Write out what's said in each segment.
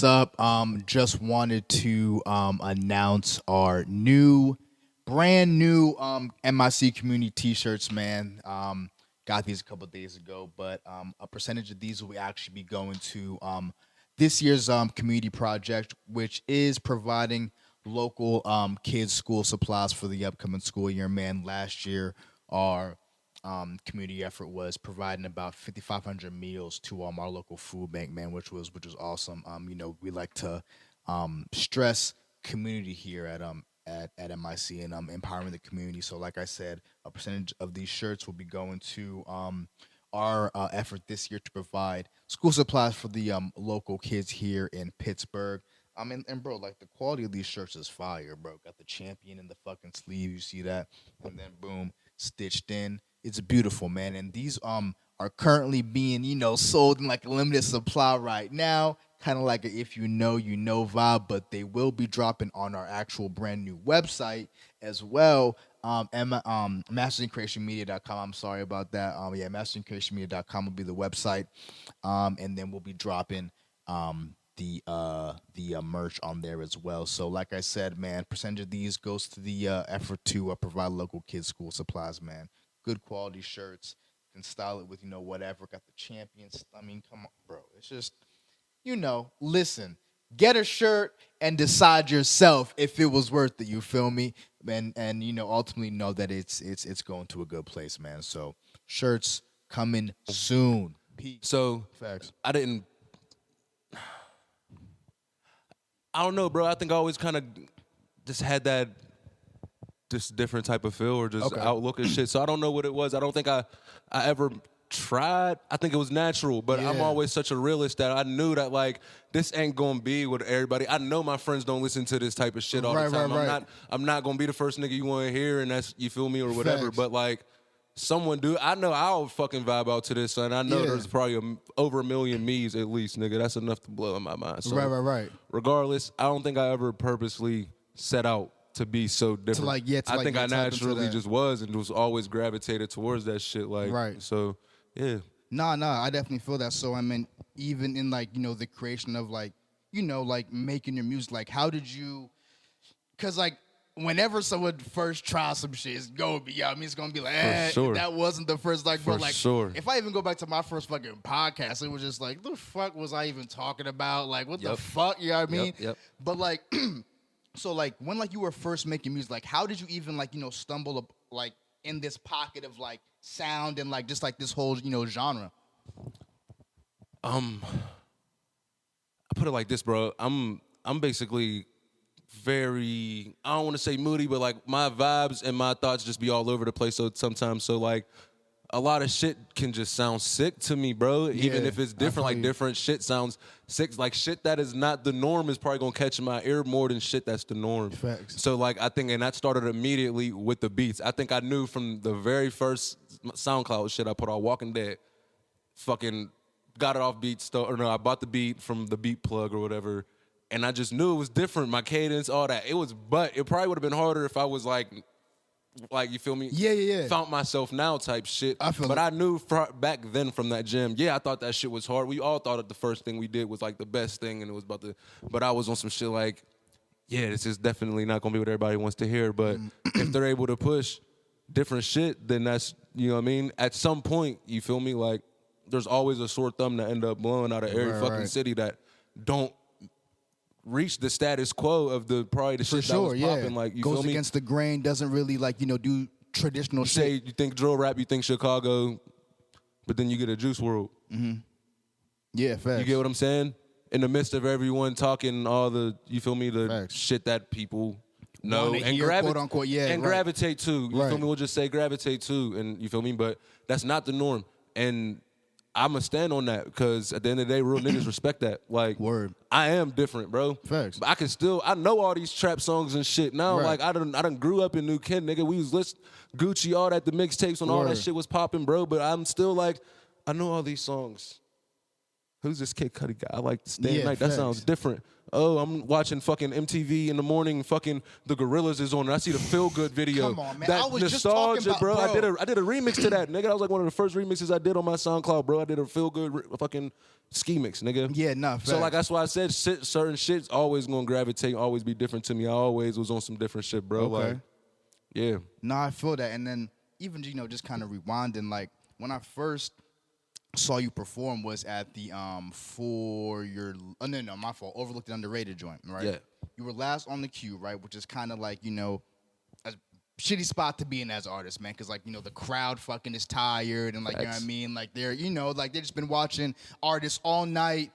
up? Just wanted to announce our brand new MIC community T-shirts, man. Got these a couple days ago, but a percentage of these will actually be going to this year's community project, which is providing local kids school supplies for the upcoming school year. Man, last year our community effort was providing about 5,500 meals to our local food bank, man, which was awesome. We like to stress community here at MIC and empowering the community. So, like I said, a percentage of these shirts will be going to our effort this year to provide school supplies for the local kids here in Pittsburgh. And bro, like the quality of these shirts is fire, bro. Got the champion in the fucking sleeve, you see that, and then boom, stitched in. It's beautiful, man. And these are currently being, sold in like a limited supply right now. Kind of like a if you know vibe, but they will be dropping on our actual brand new website as well. Masteringcreationmedia.com. I'm sorry about that. Masteringcreationmedia.com will be the website. And then we'll be dropping the merch on there as well. So like I said, man, percentage of these goes to the effort to provide local kids school supplies, man. Good quality shirts. Can style it with, whatever. Got the champions. I mean, come on, bro. It's just, listen, get a shirt and decide yourself if it was worth it. You feel me? And ultimately know that it's going to a good place, man. So shirts coming soon. Peace. So Facts. I don't know, bro. I think I always kind of just had that just different type of feel or just outlook and shit. So I don't know what it was. I don't think I ever tried. I think it was natural, but I'm always such a realist that I knew that like this ain't gonna be what everybody. I know my friends don't listen to this type of shit all the time. I'm not gonna be the first nigga you want to hear, and that's, you feel me, or whatever. Facts. But like someone do, I know I'll fucking vibe out to this, son. I know there's probably over 1 million me's at least, nigga. That's enough to blow in my mind. So Right. regardless, I don't think I ever purposely set out to be so different. I think I naturally just was and was always gravitated towards that shit. Like, so, yeah. Nah, I definitely feel that. So, I mean, even in like, the creation of like, like making your music, like how did you, cause like whenever someone first tries some shit, it's gonna be, it's gonna be like, that wasn't the first, like, bro, like, if I even go back to my first fucking podcast, it was just like, the fuck was I even talking about? Like, what the fuck, you know what I mean? But like, so like when like you were first making music, like how did you even like stumble up like in this pocket of like sound and like just like this whole genre? I put it like this, bro. I'm basically very, I don't want to say moody, but like my vibes and my thoughts just be all over the place. So sometimes, so like a lot of shit can just sound sick to me, bro. Even if it's different, like different shit sounds sick. Like shit that is not the norm is probably gonna catch my ear more than shit that's the norm. Facts. So like I think, and that started immediately with the beats. I think I knew from the very first SoundCloud shit I put on Walking Dead, fucking got it off Beatstars, or no, I bought the beat from the Beat Plug or whatever, and I just knew it was different. My cadence, all that. But it probably would have been harder if I was like you feel me? Yeah. Found myself now type shit. But I knew back then from that gym, I thought that shit was hard. We all thought that the first thing we did was like the best thing, and it was about the, but I was on some shit like, this is definitely not gonna be what everybody wants to hear, but if they're able to push different shit, then that's, you know what I mean? At some point, you feel me? Like, there's always a sore thumb that end up blowing out of every fucking city that don't reach the status quo of probably the shit that was popping. Like, you goes feel me? against the grain, doesn't really like do traditional shit. You think drill rap, you think Chicago, but then you get a Juice WRLD. Yeah, facts. You get what I'm saying? In the midst of everyone talking all the, you feel me, the shit that people know and quote unquote, gravitate to. You feel me? We'll just say gravitate to, and you feel me? But that's not the norm. And I'ma stand on that, because at the end of the day, real niggas respect that. Like, I am different, bro. Facts. But I know all these trap songs and shit now. Like, I done grew up in New Kent, nigga. We was listening Gucci, all that, the mixtapes when all that shit was popping, bro. But I'm still like, I know all these songs. Who's this Kid Cudi guy? I like Stay Night. That sounds different. Oh, I'm watching fucking MTV in the morning. Fucking the Gorillas is on. And I see the Feel Good video. Come on, man. That I was just talking about, bro. bro. I did a remix to that, nigga. That was like one of the first remixes I did on my SoundCloud, bro. I did a Feel Good fucking ski mix, nigga. Yeah, nah, So like facts. that's why I said certain shit's always gonna gravitate, always be different to me. I always was on some different shit, bro. Okay. Like, yeah. Nah, I feel that. And then even, just kind of rewinding, like when I first saw you perform was at the no, my fault, Overlooked and Underrated joint, right? Yeah. You were last on the queue, right? Which is kind of like, a shitty spot to be in as an artist, man, because like, the crowd fucking is tired and like, you know what I Facts. mean? Like they're, like they just been watching artists all night.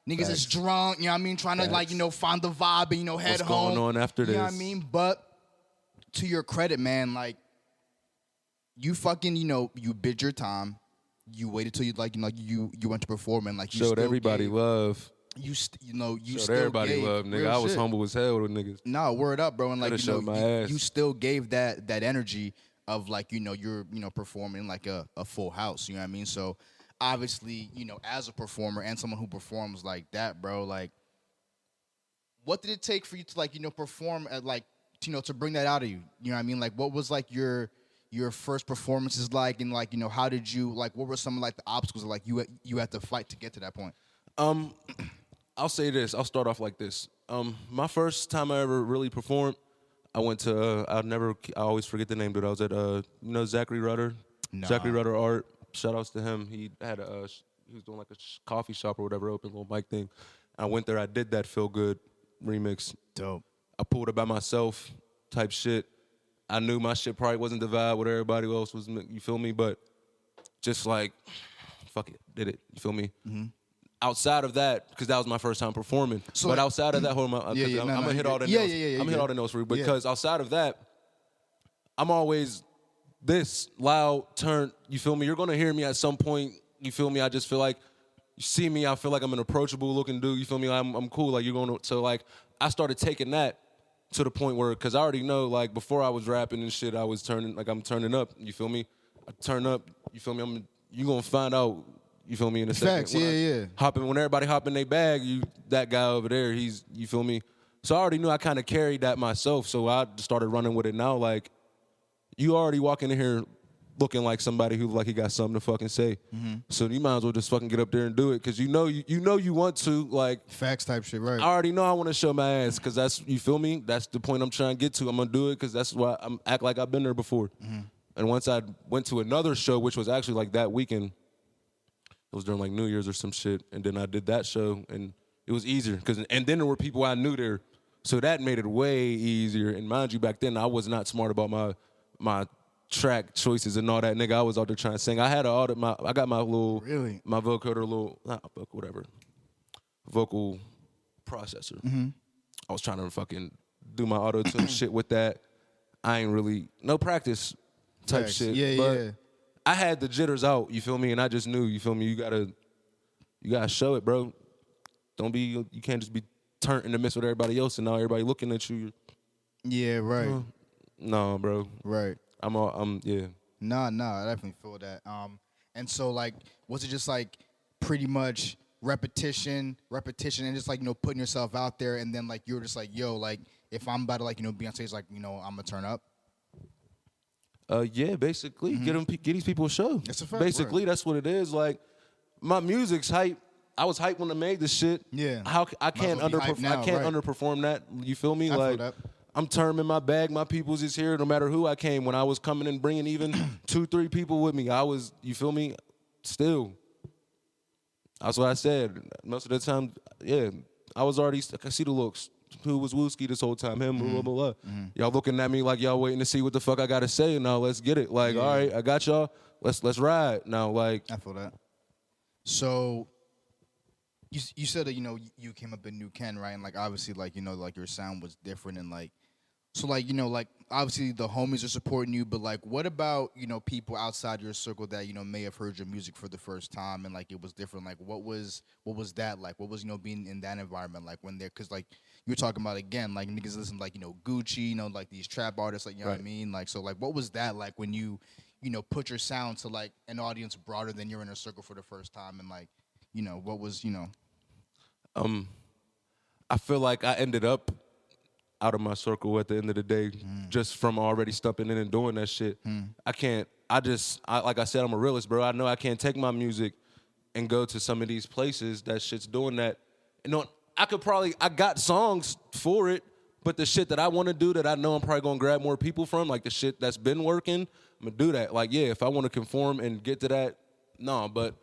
Niggas is Facts. drunk, you know what I mean? Trying to like, Facts. find the vibe and, head What's home. going on after You know what I this? mean? But to your credit, man, like you fucking, you bid your time. You waited till you you went to perform and like you Showed still everybody gave, love. you Showed still everybody gave love, nigga. real I was shit. humble as hell with niggas. No, word up, bro. And like Coulda showed my ass. you still gave that energy of like you're performing like a full house. You know what I mean? So obviously as a performer and someone who performs like that, bro, like what did it take for you to like perform at like to bring that out of you? You know what I mean? Like what was like your first performances like, and like how did you like what were some of like the obstacles that, like you had to fight to get to that point? I'll say this. I'll start off like this. My first time I ever really performed, I went to. I always forget the name, dude. I was at Zachary Rutter. Nah. Zachary Rutter Art. Shout outs to him. He had he was doing like a coffee shop or whatever, open little mic thing. I went there. I did that Feel Good remix. Dope. I pulled it by myself, type shit. I knew my shit probably wasn't the vibe what everybody else was. You feel me? But just like, fuck it, did it. You feel me? Mm-hmm. Outside of that, because that was my first time performing. So, but like, outside of that, hold on, Yeah, I'm no, gonna hit all the yeah, notes. yeah, I'm gonna hit all the notes for you. Yeah. Because outside of that, I'm always this loud, turn. You feel me? You're gonna hear me at some point. You feel me? I just feel like you see me. I feel like I'm an approachable looking dude. You feel me? I'm cool. Like you're gonna. So like I started taking that to the point where, because I already know, like before I was rapping and shit, I was turning, like I'm turning up. You feel me? I turn up. You feel me? You gonna find out. You feel me in a second? Facts, yeah. When everybody hop in their bag, that guy over there, you feel me? So I already knew I kind of carried that myself. So I just started running with it now. Like, you already walking in here looking like somebody who like he got something to fucking say. Mm-hmm. So you might as well just fucking get up there and do it, because you know you want to, like. Facts type shit, right? I already know I want to show my ass, because that's, you feel me? That's the point I'm trying to get to. I'm gonna do it because that's why I'm act like I've been there before. Mm-hmm. And once I went to another show, which was actually like that weekend. It was during like New Year's or some shit, and then I did that show, and it was easier and then there were people I knew there, so that made it way easier. And mind you, back then I was not smart about my track choices and all that, nigga. I was out there trying to sing. I had I got my little my vocoder vocal processor. Mm-hmm. I was trying to fucking do my auto tune shit with that. I ain't really no practice type Facts. shit. Yeah, but yeah. I had the jitters out, you feel me? And I just knew, you feel me? You gotta show it, bro. You can't just be turned in the midst with everybody else and now everybody looking at you. Yeah, right. No, bro. Right. Yeah. Nah, I definitely feel that. And so like, was it just like pretty much repetition, and just like, putting yourself out there, and then like you were just like, yo, like if I'm about to like, be on stage, like, I'm gonna turn up? Yeah, basically, get these people a show. That's a fact, Basically, that's what it is. Like, my music's hype. I was hyped when I made this shit. Yeah. How I can't well be hyped now, right. underperform that. You feel me? I feel Like, that. I'm turning my bag. My people's is here. No matter who I came. When I was coming and bringing even 2-3 people with me, I was. You feel me? Still. That's what I said. Most of the time, yeah, I was already. I see the looks. Who was Wooski this whole time? Him, blah, blah, blah. Mm-hmm. Y'all looking at me like y'all waiting to see what the fuck I gotta say. Now let's get it. Like, all right, I got y'all. Let's ride. Now, like. I feel that. So, you said that, you came up in New Ken, right? And like, obviously, like, like your sound was different, and like, so like, like obviously the homies are supporting you, but like, what about, people outside your circle that, may have heard your music for the first time and like it was different? Like, what was that like? What was, being in that environment like when cause like you were talking about, again, like niggas listen to like, Gucci, like these trap artists, like, you know what I mean? Like, so like, what was that like when you, put your sound to like an audience broader than your inner circle for the first time, and like, what was, I I feel like I ended up out of my circle at the end of the day, just from already stepping in and doing that shit. Like I said, I'm a realist, bro. I know I can't take my music and go to some of these places that shit's doing that. You know, I got songs for it, but the shit that I want to do that I know I'm probably gonna grab more people from, like the shit that's been working, I'm gonna do that. Like, yeah, if I want to conform and get to that, no, but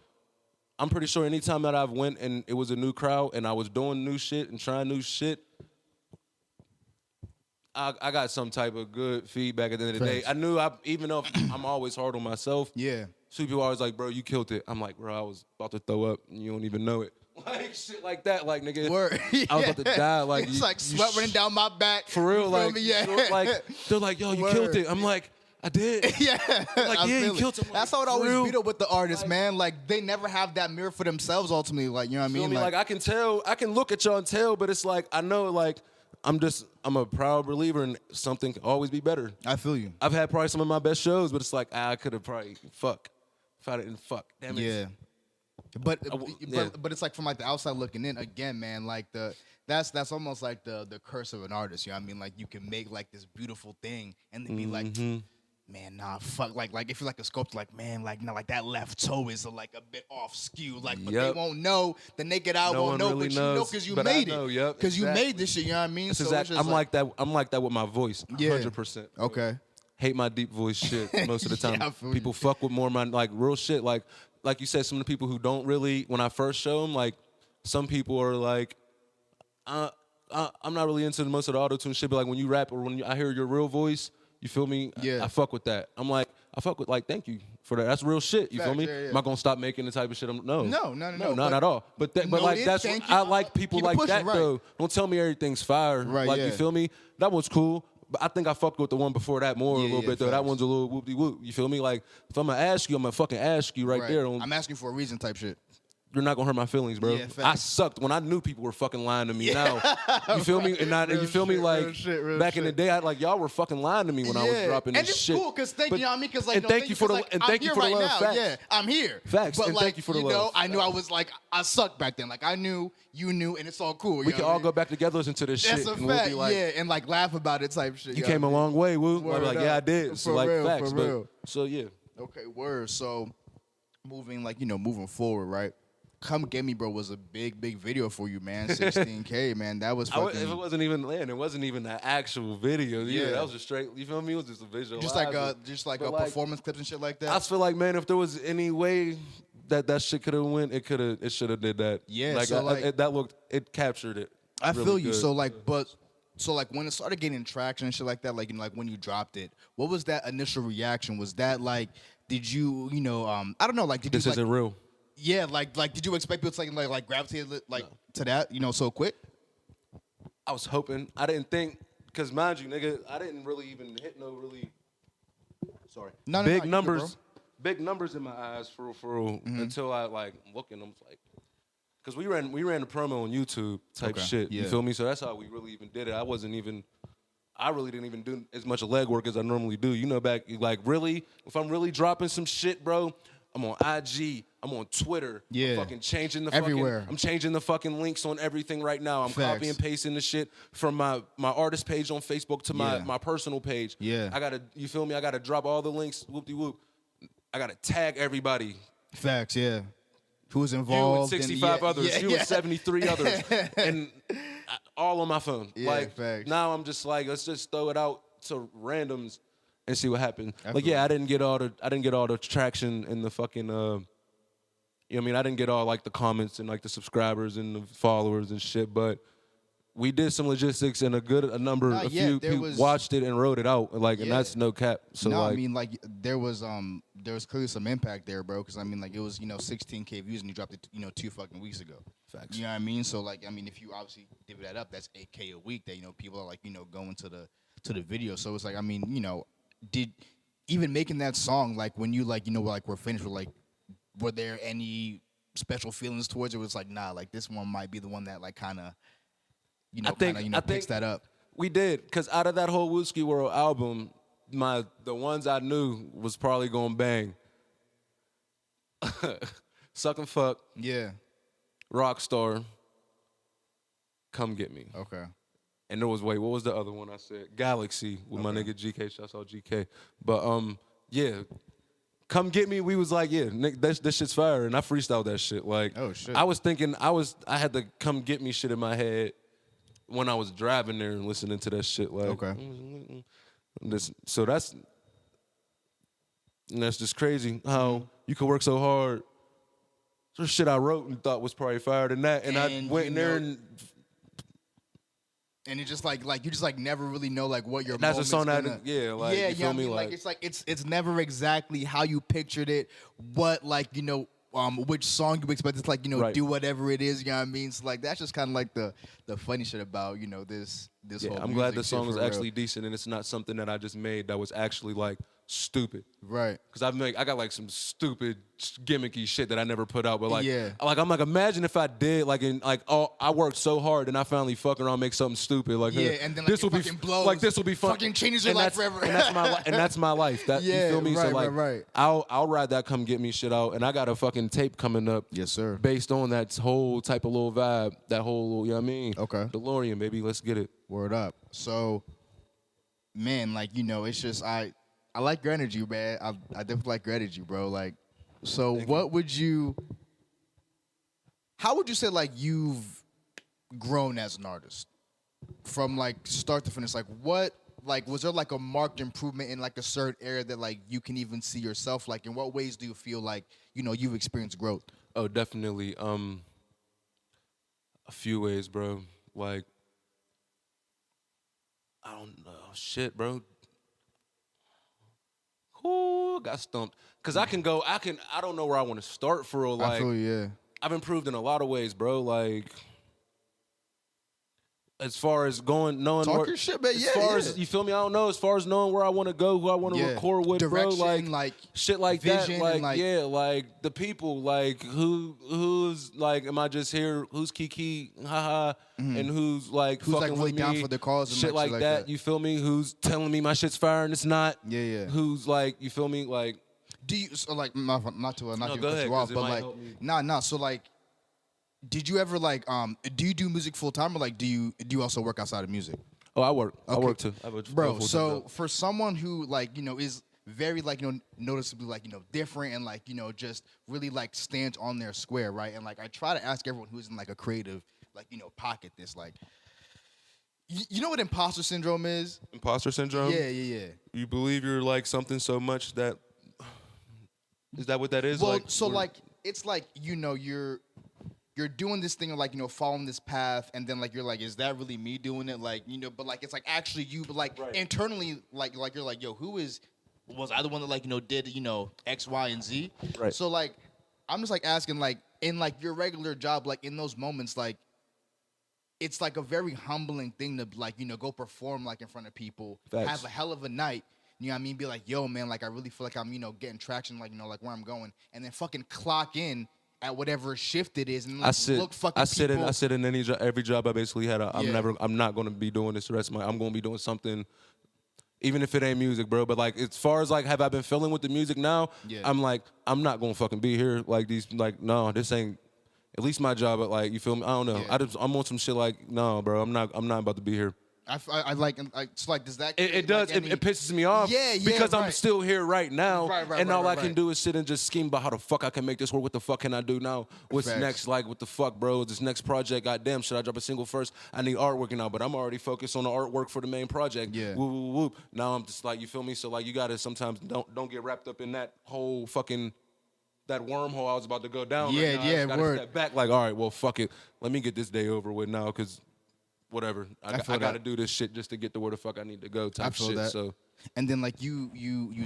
I'm pretty sure anytime that I've went and it was a new crowd and I was doing new shit and trying new shit, I got some type of good feedback at the end of the day. Facts. I knew, even though I'm always hard on myself, Yeah. some people always like, bro, you killed it. I'm like, bro, I was about to throw up and you don't even know it. Like, shit like that. Like, nigga, Word. I was about to die. Like, it's like sweat running down my back. For real, You feel like, me? Yeah. like, they're like, yo, you Word. killed it. I'm like, I did. Yeah, Like, I yeah, you feel it. killed him. That's how it For always real? be though with the artists, Like- man. Like they never have that mirror for themselves. Ultimately, like you know what I Feel mean. me? Like, I can tell, I can look at y'all and tell, but it's like, I know, like, I'm a proud believer in something can always be better. I feel you. I've had probably some of my best shows, but it's like, I could have probably if I didn't damn it. Yeah. But yeah. but it's like from like the outside looking in again, man. Like that's almost like the curse of an artist. You know what I mean? Like you can make like this beautiful thing and then be like, man, nah, fuck. Like if you're like a sculptor, like man, like no, like that left toe is like a bit off skew. Like, but Yep. they won't know. The naked eye No won't one know, really but you know knows, because you but I made know, it. yep, Because you exactly. made this shit. You know what I mean? It's So exact- it's just I'm like that. I'm like that with my voice. Yeah. 100%. Okay. Hate my deep voice shit most of the time. Yeah, I feel People you. fuck with more of my like real shit. Like you said, some of the people who don't really, when I first show them, like some people are like, I'm not really into most of the auto tune shit. But like when you rap or when I hear your real voice, you feel me? Yeah. I fuck with that. I'm like, I fuck with like, thank you for that. That's real shit. You feel Facts, me? yeah, yeah. Am I gonna stop making the type of shit? No, No, not but- at all. But but No, like it- that's thank you. I like people Keep it like pushing, that right. though. Don't tell me everything's fire. Right, Like yeah. you feel me? That one's cool. But I think I fucked with the one before that more a Yeah, little yeah, bit though. That facts. one's a little whoop de whoop. You feel me? Like if I'm gonna ask you, I'm gonna fucking ask you right there. I'm asking for a reason type shit. You're not gonna hurt my feelings, bro. Yeah, facts. I sucked when I knew people were fucking lying to me. Now, you feel me? And you feel me? shit, Like real shit, real back in the shit. day, y'all were fucking lying to me when I was dropping and this it's shit. cool because you know what I mean? Because like, and no, thank you for the 'cause, like, and I'm thank you here for the right love. now. Facts. Yeah, I'm here. Facts, But and like, thank you for the you know, love. I knew I was like, I sucked back then. Like I knew, you knew, and it's all cool. We can all go back together into this That's shit, a and fact. we'll be like, yeah, and like laugh about it type shit. "You know came what a I mean? long way, woo." I'll be Word like, "Yeah, I up. did." So For like real, facts, for but real. so yeah. Okay, word. So moving like moving forward, right? Come Get Me, bro, was a big video for you, man. 16K, man. That was fucking. If it wasn't even land, it wasn't even an actual video. Yeah, Yeah. that was just straight. You feel me? It was just a visual. just like But, performance clips and shit like that. I just feel like, man, if there was any way that shit could have went, it should have did that. Yeah, like, so, like- it captured it. I really feel you. good. So like when it started getting traction and shit like that, like like when you dropped it, what was that initial reaction? Was that like, did you I don't know, like did This you like, isn't real. yeah, like did you expect people to like gravitate like to that, so quick? I was hoping. I didn't think, because mind you, nigga, I didn't really even hit no really. Sorry. No, big you good, numbers. bro. Big numbers in my eyes for real. Mm-hmm. Until I like looking, I'm like, because we ran the promo on YouTube type Okay, shit. yeah. You feel me? So that's how we really even did it. I really didn't even do as much legwork as I normally do. Back like really, if I'm really dropping some shit, bro, I'm on IG, I'm on Twitter. Yeah. I'm fucking changing the Everywhere. I'm changing the fucking links on everything right now. I'm Facts. copying and pasting the shit from my artist page on Facebook to Yeah. my personal page. Yeah. You feel me? I gotta drop all the links, whoop-de-whoop. I gotta tag everybody. Facts, yeah. Who's You and involved? 65 and, others. You and 73 others. And all on my phone. Yeah, like, facts. now I'm just like, let's just throw it out to randoms and see what happens. Like, Absolutely. yeah, I didn't get all the traction and the fucking, you know what I mean? I didn't get all, like, the comments and, like, the subscribers and the followers and shit, but we did some logistics and a number, Nah, a yeah, few there people was- watched it and wrote it out. Like, and Yeah. that's no cap. So, no, like, I mean, like there was clearly some impact there, bro. Because I mean, like it was 16K views and you dropped it 2 fucking weeks ago. Facts. You know what I mean? So like, I mean, if you obviously divvy that up, that's 8K a week that people are like going to the video. So it's like, I mean, did even making that song, like when you like we're finished with, like, were there any special feelings towards it? Was like, nah, like this one might be the one that like kind of I think picks that up. We did, because out of that whole Wooski World album, the ones I knew was probably gonna bang. Suck and Fuck, Yeah. Rockstar, Come Get Me. Okay. And there was what was the other one I said? Galaxy with my nigga GK. Shouts out GK. But yeah, Come Get Me. We was like, yeah, that shit's fire, and I freestyled that shit. Like, Oh, shit. I was thinking, I had the Come Get Me shit in my head when I was driving there and listening to that shit. Like, Okay. So that's just crazy how you could work so hard. There's shit I wrote and thought was probably fire than that, and I And went you in there know- and it's just like you just like never really know like what your That's a moment's song that- gonna, yeah, like, you feel I me? mean, Like- it's never exactly how you pictured it, what like which song you expect it to like Right. do whatever it is, you know what I mean? So like that's just kind of like the funny shit about this yeah, whole I'm glad music the song shit was for real. actually decent and it's not something that I just made that was actually like stupid. right. Cause I got like some stupid gimmicky shit that I never put out, but like, Yeah. I'm like, imagine if I did I worked so hard and I finally fuck around and make something stupid like, Yeah, hey, and then, like, this it will be fucking blows. like this will be fun, Fucking changes your And life that's- forever. and that's my and that's my life. That Yeah, you feel me? right, So like, right. I'll ride that Come Get Me shit out, and I got a fucking tape coming up. Yes, sir. Based on that whole type of little vibe, that whole, you know what I mean? Okay. DeLorean, baby, let's get it. Word up. So, man, like it's just I like your energy, man. I definitely like your energy, bro. Like, so what would you? How would you say like you've grown as an artist from like start to finish? Like, what? Like, was there like a marked improvement in like a certain area that like you can even see yourself? Like, in what ways do you feel like you've experienced growth? Oh, definitely. A few ways, bro. Like, I don't know. Shit, bro. Ooh, got stumped. Cause I don't know where I want to start for real. Like, I feel you, yeah. I've improved in a lot of ways, bro. Like, as far as knowing Talk where, your shit, man. as Yeah, far yeah. as you feel me, I don't know. As far as knowing where I want to go, who I want to Yeah. record with, Direction, bro. like, shit like vision that. and, like- Yeah, like the people, like who's like, am I just here? Who's Kiki, haha, and who's like Who's, like, fucking really with down me, for the cause and, shit like, like shit like that. that. You feel me? Who's telling me my shit's fire and it's not? Yeah, yeah. Who's like, you feel me? Like, Do you so like not to No, not to go cut ahead, you off, 'cause it but might like help me. nah. So like, did you ever like do you do music full time or like do you also work outside of music? oh, I work Okay. too. I have a Bro, full-time so job. for someone who like is very like noticeably like different and like just really like stands on their square, right? And like I try to ask everyone who's in like a creative like pocket this like. You know what imposter syndrome is? Imposter syndrome. Yeah. You believe you're like something so much that is that what that is? Well, like, so or- like it's like you're doing this thing of like following this path, and then like you're like, is that really me doing it? Like but like it's like actually you, but like Right. internally, like you're like, yo, was I the one that like did X, Y, and Z? Right. So like I'm just like asking like in like your regular job, like in those moments, like it's like a very humbling thing to like go perform like in front of people, Facts. have a hell of a night. You know what I mean? Be like, yo, man, like I really feel like I'm, getting traction, like like where I'm going, and then fucking clock in at whatever shift it is, and like, look fucking people. I sit in every job I basically had. Yeah. I'm not gonna be doing this the rest of my. I'm gonna be doing something, even if it ain't music, bro. But like as far as like have I been feeling with the music now? Yeah. I'm like I'm not gonna fucking be here like these. Like no, this ain't. At least my job, but like you feel me? I don't know. Yeah. I'm on some shit like no, bro. I'm not about to be here. I like, it's like, does that? It does. Like, It pisses me off. Yeah, Because I'm right. still here right now, Right, and all I can right. do is sit and just scheme about how the fuck I can make this work. What the fuck can I do now? What's Facts. next? Like, what the fuck, bro? This next project, goddamn, should I drop a single first? I need artwork now, but I'm already focused on the artwork for the main project. Yeah. Whoop, whoop, whoop. Now I'm just like, you feel me? So like, you gotta sometimes don't get wrapped up in that whole fucking. That wormhole I was about to go down. Yeah, right now. I yeah, just gotta word. step back. Like, all right, well, fuck it. Let me get this day over with now, cause whatever. I feel got to that. do this shit just to get to where the fuck I need to go. Type I feel shit. that. So And then like you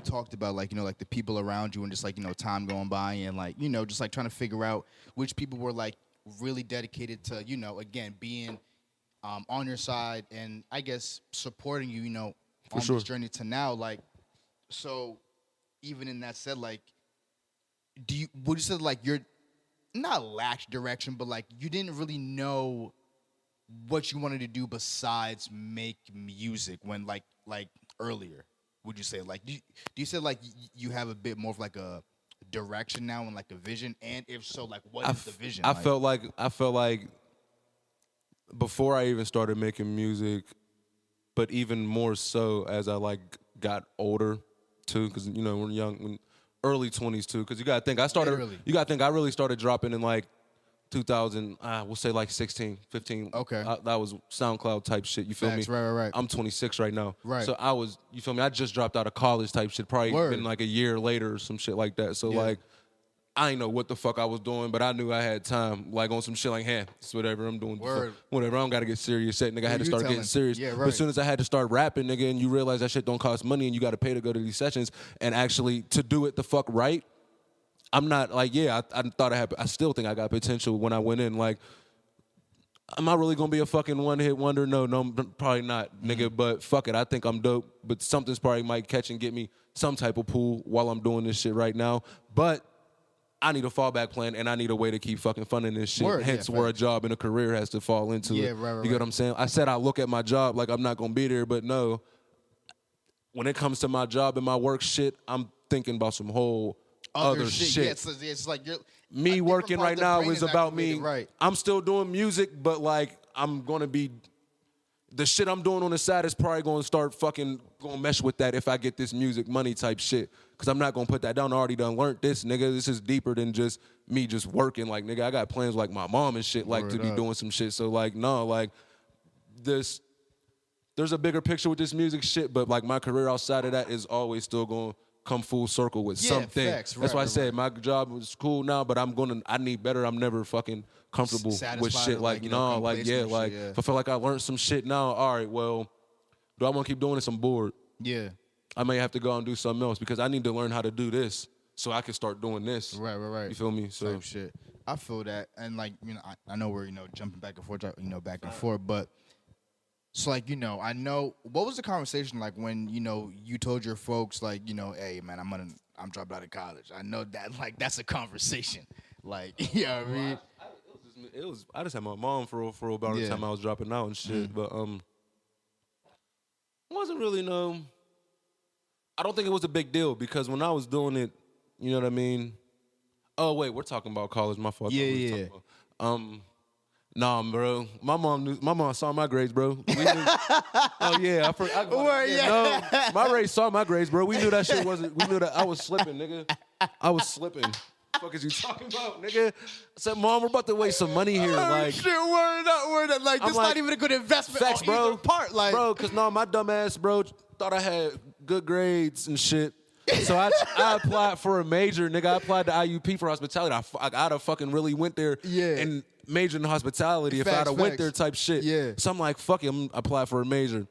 talked about like like the people around you and just like time going by and like just like trying to figure out which people were like really dedicated to again being on your side and I guess supporting you on sure. this journey to now like so even in that said like would you say like you're not lacked direction but like you didn't really know what you wanted to do besides make music when like earlier would you say like do you say like you have a bit more of like a direction now and like a vision and if so like what is the vision I like? felt like before I even started making music, but even more so as I like got older too, because you know when young, when early 20s too, because you gotta think Literally. I really started dropping in like 2000, we'll say like 16, 15. Okay. That was SoundCloud type shit. You feel Facts, me? right. I'm 26 right now. Right. So you feel me? I just dropped out of college type shit. Probably Word. been like a year later or some shit like that. So Yeah. like, I ain't know what the fuck I was doing, but I knew I had time, like on some shit like, hey, it's whatever I'm doing. Word. Whatever, I don't gotta get serious yet, nigga. I had to you start telling? getting serious. Yeah, But right. as soon as I had to start rapping, nigga, and you realize that shit don't cost money and you gotta pay to go to these sessions, and actually to do it the fuck right, I'm not like, yeah, I thought I still think I got potential when I went in. Like, am I really gonna be a fucking one-hit wonder? No, probably not, nigga. But fuck it, I think I'm dope. But something's probably might catch and get me some type of pull while I'm doing this shit right now. But I need a fallback plan, and I need a way to keep fucking funding this shit. Word, yeah, Hence, where a facts. job and a career has to fall into Yeah, it. right, You get what I'm saying? I said I look at my job like I'm not gonna be there, but no. When it comes to my job and my work shit, I'm thinking about some whole other shit. Yeah, it's like you're Me different working parts right of the now brain is about me. activated, right? I'm still doing music, but like I'm gonna be the shit I'm doing on the side is probably gonna start fucking gonna mesh with that if I get this music money type shit. Cause I'm not gonna put that down. I already done learned this, nigga. This is deeper than just me just working. Like, nigga, I got plans like my mom and shit, like to be up. doing some shit. So like, no, like there's a bigger picture with this music shit, but like my career outside of that is always still gonna come full circle with Yeah, something. facts. That's Right, why I right, said right. my job is cool now, but I need better. I'm never fucking comfortable with Satisfied shit or, like, like, you know, like complacent yeah, and like shit, yeah. if I feel like I learned some shit now, all right, well, do I want to keep doing this? I'm bored. Yeah. I may have to go and do something else because I need to learn how to do this so I can start doing this. Right. You feel me? So Type shit. I feel that, and like I know we're jumping back and forth, back and forth, but it's like I know what was the conversation like when you told your folks like hey man, I'm dropping out of college. I know that like that's a conversation, like you know what I mean. I just had my mom for about the Yeah. time I was dropping out and shit, but wasn't really I don't think it was a big deal because when I was doing it, you know what I mean. Oh wait, we're talking about college. My fault. I thought we was Yeah. talking about- Nah, bro. My mom saw my grades, bro. We knew, oh yeah, Word, yeah. No, my Ray saw my grades, bro. We knew that shit wasn't. We knew that I was slipping, nigga. I was slipping. Fuck is you talking about, nigga? I said, Mom, we're about to waste some money here. Like, shit, word up. Like I'm this like, not even a good investment. facts, on bro. either part, like bro, cause no, my dumb ass, bro, thought I had good grades and shit. So I applied for a major, nigga. I applied to IUP for hospitality. I'd have fucking really went there Yeah. and majored in hospitality if I'd Facts, have went facts. there type shit. Yeah. So I'm like, fuck it, I'm apply for a major.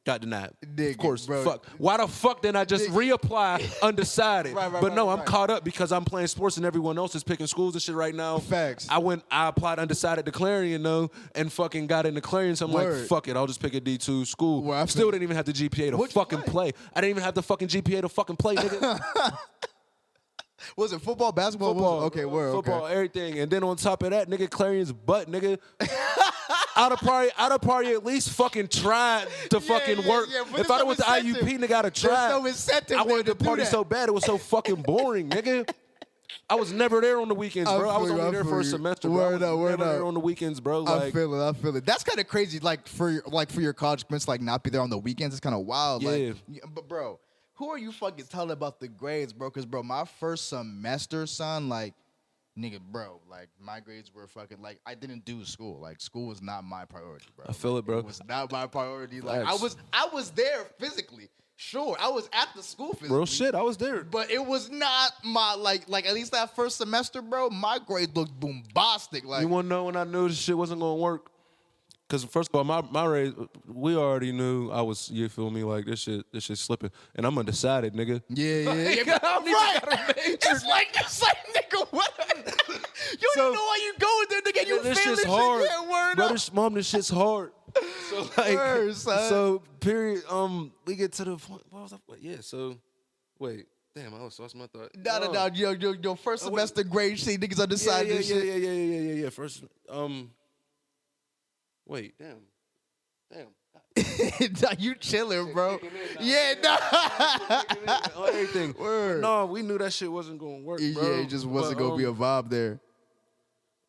Got denied. Nigga, of course, bro. fuck. Why the fuck didn't I just reapply undecided? Right, but no, right, I'm right. caught up because I'm playing sports and everyone else is picking schools and shit right now. Facts. I applied undecided to Clarion though, and fucking got into Clarion. So I'm like, Word. fuck it, I'll just pick a D2 school. Well, I Still feel- didn't even have the GPA to What'd you fucking play? play. I didn't even have the fucking GPA to fucking play, nigga. was it football, basketball? Football, What was it? Okay, word. football, Okay. everything, and then on top of that, nigga, Clarion's butt, nigga. I'd have probably at least fucking tried to fucking work. but If there's I'd have no went to incentive. IUP, nigga, I'd have There's tried. no incentive I there wanted to to do party that. so bad, it was so fucking boring, nigga. I was never there on the weekends, bro. I was feel you, only there for a feel you. semester, bro. Word I up, was word never up. there on the weekends, bro. I Like, feel it. That's kind of crazy. Like for your college experience, like not be there on the weekends. It's kind of wild. Yeah. Like, but bro, who are you fucking telling about the grades, bro? Because bro, my first semester, son, like, nigga, bro, like my grades were fucking like I didn't do school. Like school was not my priority, bro. I feel it, bro. It was not my priority. Like Facts. I was there physically. Sure, I was at the school physically. real shit, I was there. But it was not my like at least that first semester, bro. My grades looked bombastic. Like You want to know when I knew this shit wasn't gonna work? Because first of all, my raise, we already knew I was. You feel me? Like this shit slipping, and I'm undecided, nigga. yeah. I don't even Right. got a major. It's like nigga, what? You don't So- even know why you going there, nigga. You this feel shit's this hard. shit. Yeah, word Bro, up. Mom, this shit's hard. So like, Word, son. so period. We get to the point. What was I? Yeah. So, wait. Damn, I lost my thought. No. Your first wait. semester grade sheet, niggas undecided Yeah. this shit. Yeah. First, wait. Damn. Nah, you chilling, bro. Yeah, nah. On everything. Word. No, we knew that shit wasn't gonna work, bro. Yeah, it just wasn't But, gonna be a vibe there.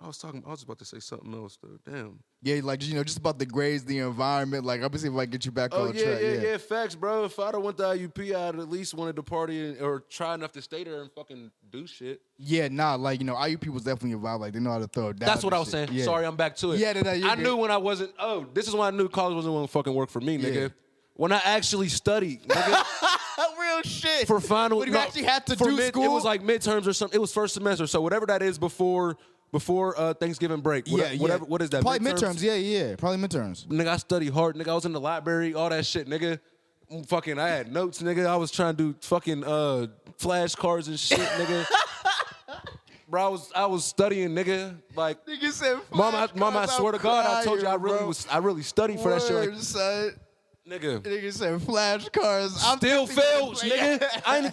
I was about to say something else though. Damn. Yeah, like just about the grades, the environment. Like, I'm gonna see if I can get you back Oh on yeah, track. yeah, facts, bro. If I'd have went to IUP, I'd at least wanted to party or try enough to stay there and fucking do shit. Yeah, nah, like IUP was definitely a vibe. Like, they know how to throw it down. That's what and I was shit. saying. Yeah. Sorry, I'm back to it. Yeah, no, you're I good. knew when I wasn't. Oh, this is when I knew college wasn't going to fucking work for me, nigga. Yeah. When I actually studied, nigga, Real shit. for final. When you actually had to for do school. It was like midterms or something. It was first semester, so whatever that is before Thanksgiving break. Whatever. What is that? Probably midterms. Yeah. Probably midterms. Nigga, I studied hard. Nigga, I was in the library, all that shit, nigga. Fucking, I had notes, nigga. I was trying to do fucking flashcards and shit, nigga. Bro, I was studying, nigga. Like, Nigga said, mama, I swear to God, I told you I really studied for that shit. Like, Son. nigga. Nigga said flashcards. Still fails, nigga. I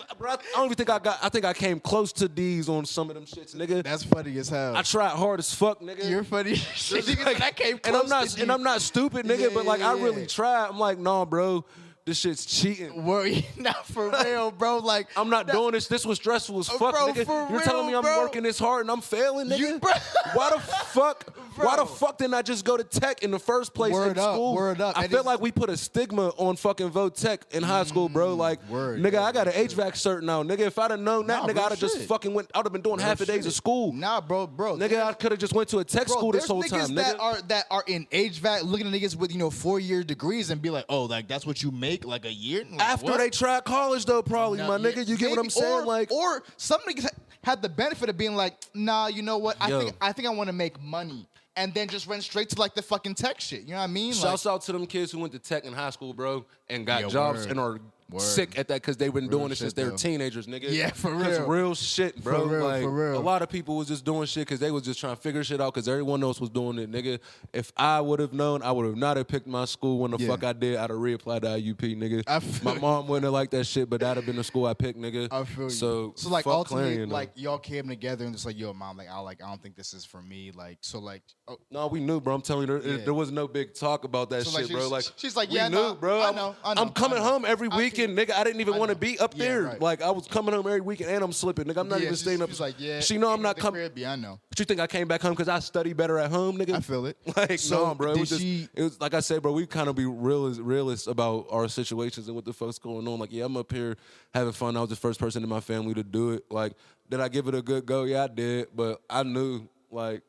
don't even think I think I came close to D's on some of them shits, nigga. That's funny as hell. I tried hard as fuck, nigga. You're funny as shit. Nigga said, I came and close to I'm not stupid, nigga, Yeah, but like I yeah, really yeah. tried. I'm like, nah, bro, this shit's cheating. Worry, not for real, bro. Like, I'm not doing this. This was stressful as fuck, bro, nigga. for You're telling me real, I'm bro. working this hard and I'm failing, nigga? You- bro. Why the fuck? Why Bro. the fuck didn't I just go to tech in the first place Word in up, school? word up. I And feel it's- like we put a stigma on fucking vote tech in high school, bro. Like, word, nigga, yeah, I got an real HVAC cert now, nigga. If I'd have known that, Nah, nigga, real I'd have just shit. fucking went. I'd have been doing half a days of school. Nah, bro. Nigga, I could have just went to a tech Bro, school this there's whole niggas time, that nigga. that are in HVAC looking at niggas with 4-year degrees and be like, oh, like that's what you make like a year. Like, After what? they tried college, though, probably, Nah, my yeah, nigga. You get what I'm maybe. saying? Like, or some niggas had the benefit of being like, nah, you know what? Yo. I think I want to make money, and then just went straight to like the fucking tech shit. You know what I mean? Like, shouts out to them kids who went to tech in high school, bro, and got Yeah, jobs word. and are Word. sick at that because they've been doing it since shit, they were though. teenagers, nigga. Yeah, for 'Cause real. real shit, bro. For real, like, for real. a lot of people was just doing shit because they was just trying to figure shit out because everyone else was doing it, nigga. If I would have known, I would have not have picked my school when the Yeah. fuck I did. I'd have reapplied to IUP, nigga. I feel My you. mom wouldn't have liked that shit, but that'd have been the school I picked, nigga. I feel you. So like fuck ultimately, Clarion, though. like y'all came together and just like, yo, mom, I don't think this is for me. Like, so like, oh, No, we knew, bro. I'm telling you, Yeah. there was no big talk about that So, like, shit, bro. she's like, we yeah, knew, no, bro. I know, I'm coming I know. home every I weekend, feel- nigga. I didn't even I want to know. be up Yeah, there. right. Like I was coming home every weekend and I'm slipping, nigga. I'm not yeah, even staying up. She's like, yeah. She know I'm not the coming. crib, yeah, I know. But you think I came back home because I study better at home, nigga? I feel it. Like, So, no, bro. It did was just, she- it was like I said, bro. We kind of be realists about our situations and what the fuck's going on. Like, yeah, I'm up here having fun. I was the first person in my family to do it. Like, did I give it a good go? Yeah, I did. But I knew, like,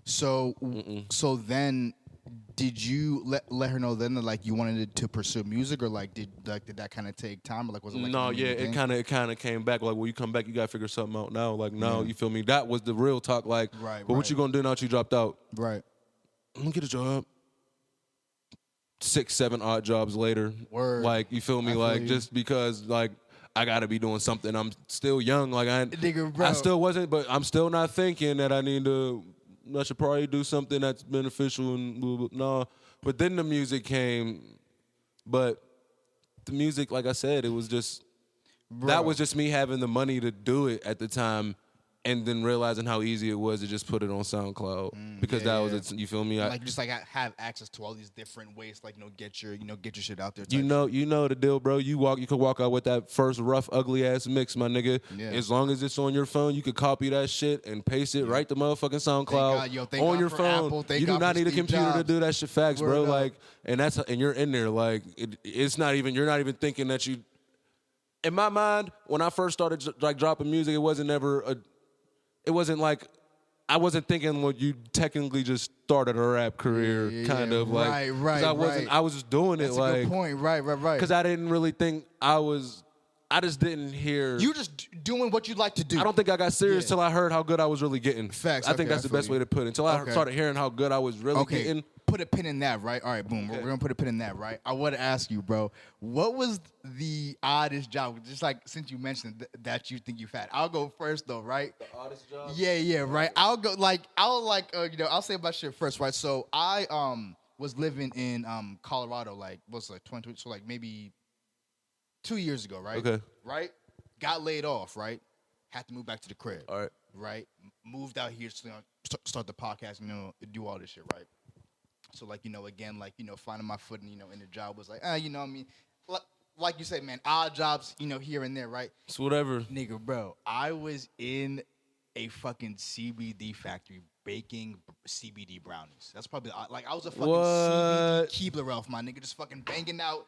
So, so then, did you let her know then that like you wanted to pursue music, or like did that kind of take time, or like was it like no, an yeah, immediate it kind of came back. Like, when you come back, you gotta figure something out now. Like, no, you feel me? That was the real talk. Like, Right, but what right. you gonna do now that you dropped out? thing? Right. I'm gonna get a job. 6, 7 odd jobs later. Word. Like, you feel me? I feel Like, you. just because, like, I gotta be doing something. I'm still young. Like, Nigga, bro. I still wasn't, but I'm still not thinking that I should probably do something that's beneficial and blah, blah, no. But then the music came. But the music, like I said, it was just, that was just me having the money to do it at the time. And then realizing how easy it was to just put it on SoundCloud because yeah, that yeah. was, you feel me? Like just like have access to all these different ways, like get your shit out there. You know the deal, bro. You can walk out with that first rough, ugly ass mix, my nigga. Yeah. As long as it's on your phone, you could copy that shit and paste it right to motherfucking SoundCloud God, yo, thank on God your for phone. Apple, thank You do God not for need a Steve computer to Jobs. do that shit. Facts, bro. Word up. Like, and you're in there. Like, it's not even. You're not even thinking that you. In my mind, when I first started like dropping music, it wasn't ever a. It wasn't like. I wasn't thinking when you technically just started a rap career, Yeah, kind yeah, of like. right, 'cause right, I wasn't. right. I was just doing That's it a like. good point. Right. Because I didn't really think I just didn't hear. You just doing what you like to do. I don't think I got serious Yeah. till I heard how good I was really getting. Facts, I think okay, that's I the feel best you. way to put it. Until I Okay. started hearing how good I was really Okay, getting. put a pin in that, right? All right, boom. We're gonna put a pin in that, right? I want to ask you, bro. What was the oddest job? Just like since you mentioned that you think you've had. I'll go first though, right? The oddest job? Yeah, right. I'll go I'll say my shit first, right? So I was living in Colorado, like what's it, like 20, so like maybe 2 years ago, right? Okay. Right? Got laid off, right? Had to move back to the crib. All right. Right? Moved out here to start the podcast, do all this shit, right? So like, again, like, finding my footing, in the job was like, I mean, like you said, man, odd jobs, here and there, right? It's whatever. Nigga, bro, I was in a fucking CBD factory baking CBD brownies. That's probably like I was a fucking What? CBD Keebler Elf, my nigga, just fucking banging out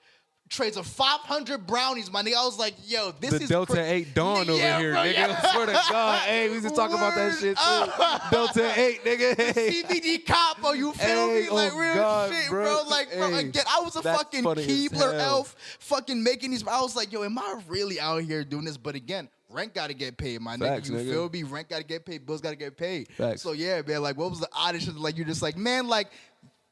trays of 500 brownies, my nigga. I was like, yo, this The is Delta 8 Dawn over here, bro, nigga. yeah. I swear to God. Hey, we used to talk about that shit too. Delta 8, nigga. Hey. CBD capo, you feel Hey, me? Like oh real God, shit, bro. bro. Like, bro, Hey, again, I was a that's fucking funny as Keebler hell. Elf, fucking making these. I was like, yo, am I really out here doing this? But again, rent gotta get paid, my Facts, nigga. You nigga. feel me? Rent gotta get paid, bills gotta get paid. Facts. So yeah, man. Like, what was the oddest shit? Like, you're just like, man, like,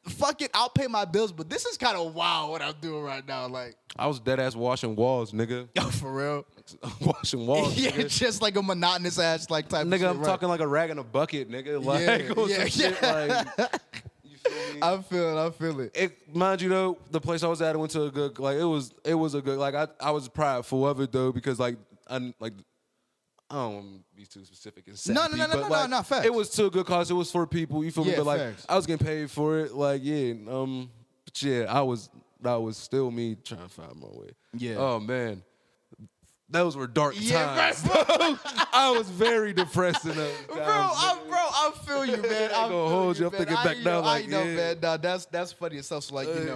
fuck it, I'll pay my bills, but this is kind of wild what I'm doing right now. Like, I was dead ass washing walls, nigga. yo, for real. Washing walls, Yeah, nigga. just like a monotonous ass like type. of Nigga, shit, I'm right? talking like a rag in a bucket, nigga. Like, Yeah, on yeah, some shit, like, you feel me? I feel it. Mind you though, the place I was at, I went to a good, like, it was a good, like, I was prideful of it though, because like, I don't want to be too specific and sappy, No, but like, facts. it was to a good cause. It was for people, you feel me? Yeah, But like, facts. I was getting paid for it, like, yeah, but yeah, that was still me trying to find my way. Yeah. Oh man, those were dark Yeah, times. I was very depressed in those times. I feel you, man. I ain't gonna hold you. I'm thinking back now, like, I know, yeah. man. Nah, that's funny itself. So like, you know,